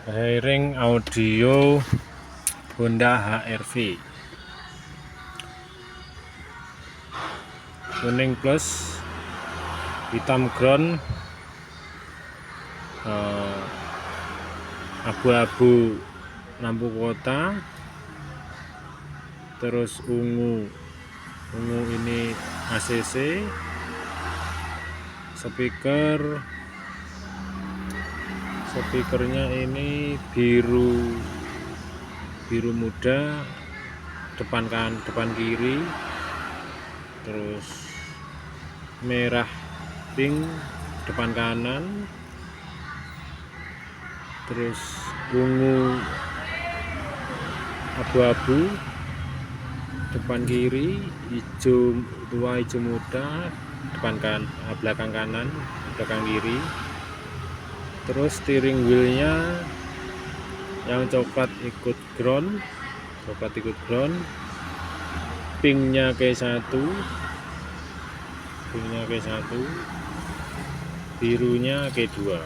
Hearing audio Honda HR-V kuning plus, hitam ground, abu-abu lampu kota, terus ungu ini ACC, speakernya ini biru muda, depan kiri, terus merah pink depan kanan, terus ungu abu-abu depan kiri, hijau tua hijau muda belakang kanan, belakang kiri. Terus steering wheelnya yang coklat ikut ground, pinknya K1, birunya K2.